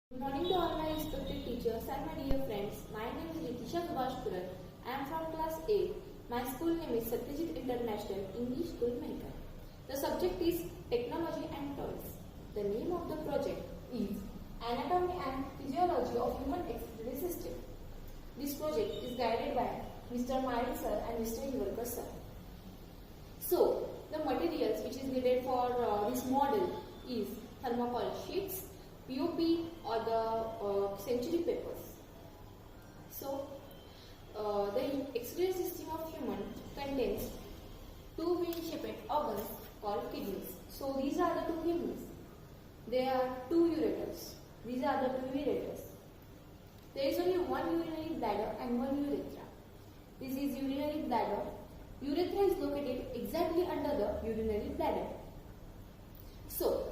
Good morning to all my respected teachers and my dear friends. My name is Ritisha Subhash Puran. I am from class 8. My school name is Satyajit International English School, Mehta. The subject is Technology and Toys. The name of the project is Anatomy and Physiology of Human Excretory System. This project is guided by Mr. Mayan sir and Mr. Hivalkar sir. So, the materials which is needed for this model is thermocol sheets, POP or the century papers. So, the excretory system of human contains two vein-shaped organs called kidneys. So, these are the two kidneys. There are two ureters. These are the two ureters. There is only one urinary bladder and one urethra. This is urinary bladder. Urethra is located exactly under the urinary bladder. So,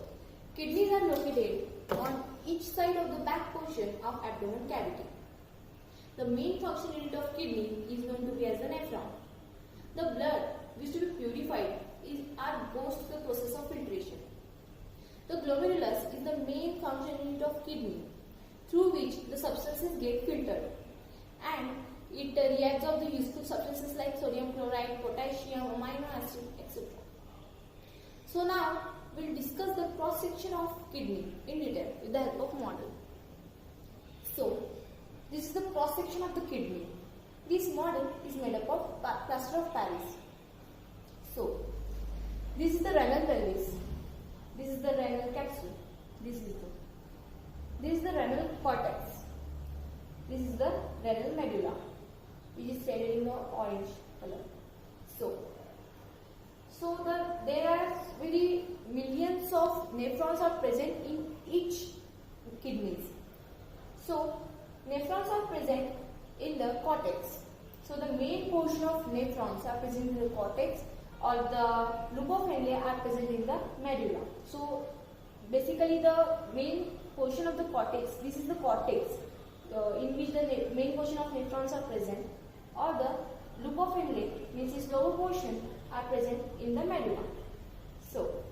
kidneys are located on each side of the back portion of abdomen cavity. The main function unit of kidney is known to be as the nephron. The blood which to be purified goes to the process of filtration. The glomerulus is the main function unit of kidney through which the substances get filtered, and it reabsorbs the useful substances like sodium chloride, potassium, amino acid, etc. So now we will discuss the cross section of kidney in detail with the help of model. So this is the cross section of the kidney. This model is made up of plaster of Paris. So this is the renal pelvis. This is the renal capsule. This is the renal cortex. This is the renal medulla, which is shaded in the orange color. There are very millions of nephrons are present in each kidneys. So nephrons are present in the cortex. So the main portion of nephrons are present in the cortex, or the loop of Henle are present in the medulla. So basically the main portion of the cortex, this is the cortex in which the main portion of nephrons are present, or the loop of Henle means its lower portion are present in the medulla. So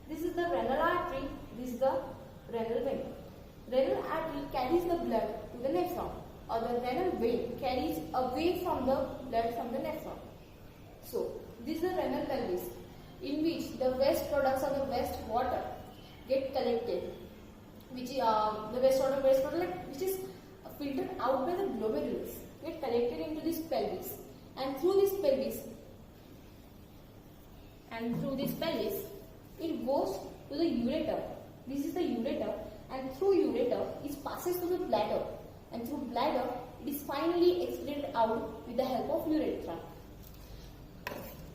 this is the renal artery, this is the renal vein. Renal artery carries the blood to the nephron, or the renal vein carries away from the blood from the nephron. So this is the renal pelvis, in which the waste products or the waste water get collected, which is the waste product which is filtered out by the glomerulus, get collected into this pelvis, and through this pelvis it goes to the ureter. This is the ureter, and through ureter it passes to the bladder, and through bladder it is finally excreted out with the help of urethra.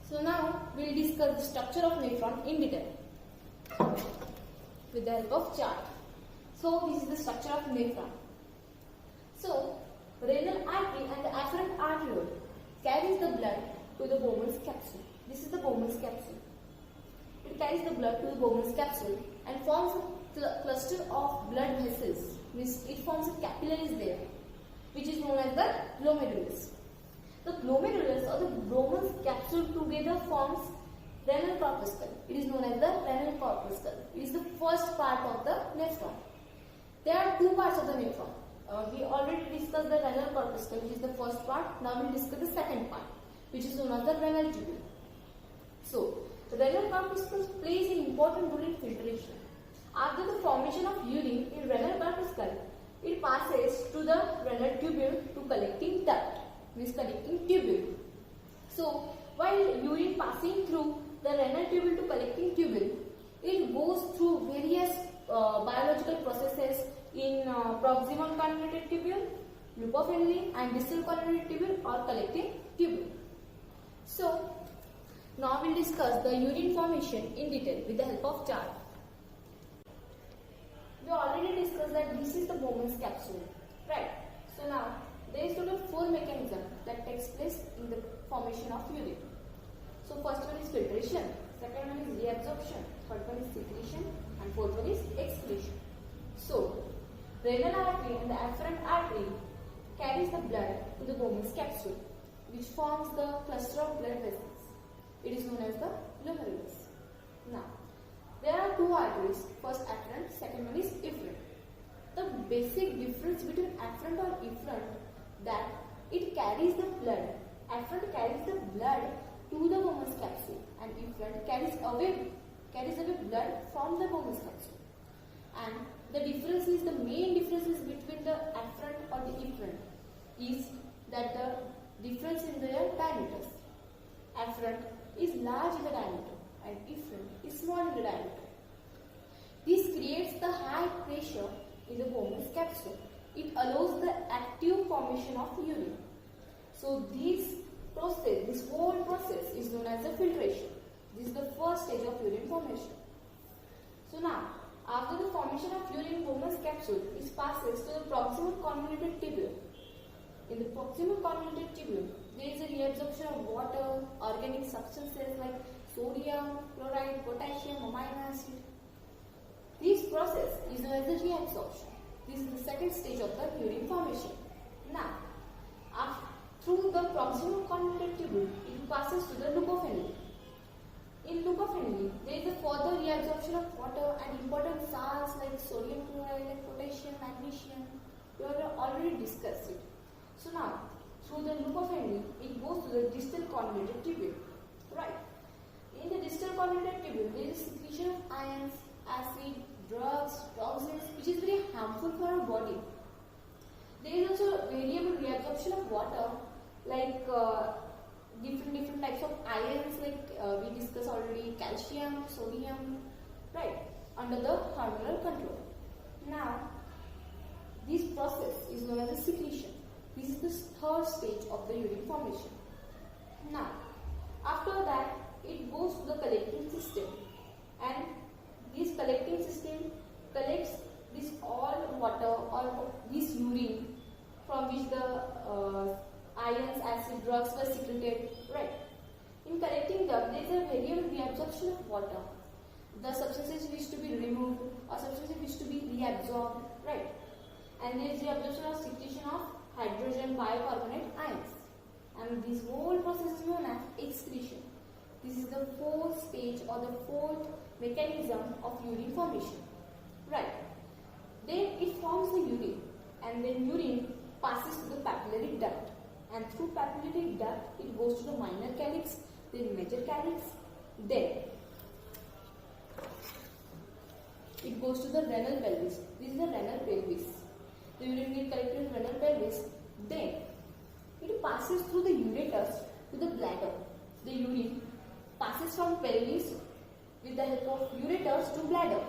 So now we will discuss the structure of nephron in detail with the help of chart. So this is the structure of nephron. So renal artery and the afferent arteriole carries the blood to the Bowman's capsule. This is the Bowman's capsule. It carries the blood to the Bowman's capsule and forms a cluster of blood vessels. Means it forms a capillaries there, which is known as the glomerulus. The glomerulus or the Bowman's capsule together forms renal corpuscle. It is known as the renal corpuscle. It is the first part of the nephron. There are two parts of the nephron. We already discussed the renal corpuscle, which is the first part. Now we will discuss the second part, which is known as the renal tubule. So the renal corpuscle plays an important role in filtration. After the formation of urine in renal corpuscle, it passes to the renal tubule to collecting duct, means collecting tubule. So while urine passing through the renal tubule to collecting tubule, it goes through various biological processes in proximal convoluted tubule, loop of Henle, and distal convoluted tubule or collecting tubule. So now we will discuss the urine formation in detail with the help of chart. We already discussed that this is the Bowman's capsule, right? So now there is total 4 mechanisms that takes place in the formation of urine. So first one is filtration, second one is reabsorption, third one is secretion, and fourth one is excretion. So renal artery and the afferent artery carries the blood to the Bowman's capsule, which forms the cluster of blood vessels. It is known as the glomerulus. Now there are two arteries, first afferent, second one is efferent. The basic difference between afferent or efferent that it carries the blood. Afferent carries the blood to the Bowman's capsule and efferent carries away blood from the Bowman's capsule. And the main differences between the afferent or the efferent is that the difference in their diameters. Afferent is large in the diameter and efferent is small in the diameter. This creates the high pressure in the Bowman's capsule. It allows the active formation of urine. So this whole process is known as the filtration. This is the first stage of urine formation. So now, after the formation of urine in Bowman's capsule, it passes to the proximal convoluted tubule. In the proximal convoluted tubule, there is a reabsorption of water, organic substances like sodium, chloride, potassium, amino acid. This process is known as the reabsorption. This is the second stage of the urine formation. Now, through the proximal convoluted tubule, it passes to the leucophenile. In leucophenile, there is a further reabsorption of water and important salts like sodium chloride, like potassium, magnesium. We have already discussed it. So now, through the leucophenile, it goes to the distal convoluted tubule. Right. In the distal convoluted tubule, there is secretion of ions, acid, drugs, toxins, which is very harmful for our body. There is also variable reabsorption of water, like different types of ions, like we discussed already, calcium, sodium, right, under the hormonal control. Now, this process is known as a secretion. This is the third stage of the urine formation. Now, after that, it goes to the collecting system, and this collecting system collects this all water or this urine from which the ions, acid, drugs were secreted, right? In collecting them, there is a variable reabsorption of water. The substances wish to be removed or substances wish to be reabsorbed, right? And there is the absorption or secretion of hydrogen bicarbonate ions. And this whole process is known as excretion. This is the fourth stage or the fourth mechanism of urine formation, right? Then it forms the urine, and then urine passes to the papillary duct, and through papillary duct it goes to the minor calyx, then major calyx, then it goes to the renal pelvis. This is the renal pelvis. The urine gets collected in renal pelvis. Then it passes through the ureters to the bladder. The urine passes from pelvis with the help of ureters to bladder.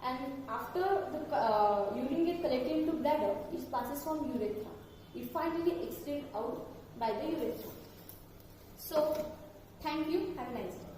And after the urine gets collected into bladder, it passes from urethra. It finally excreted out by the urethra. So, thank you. Have a nice day.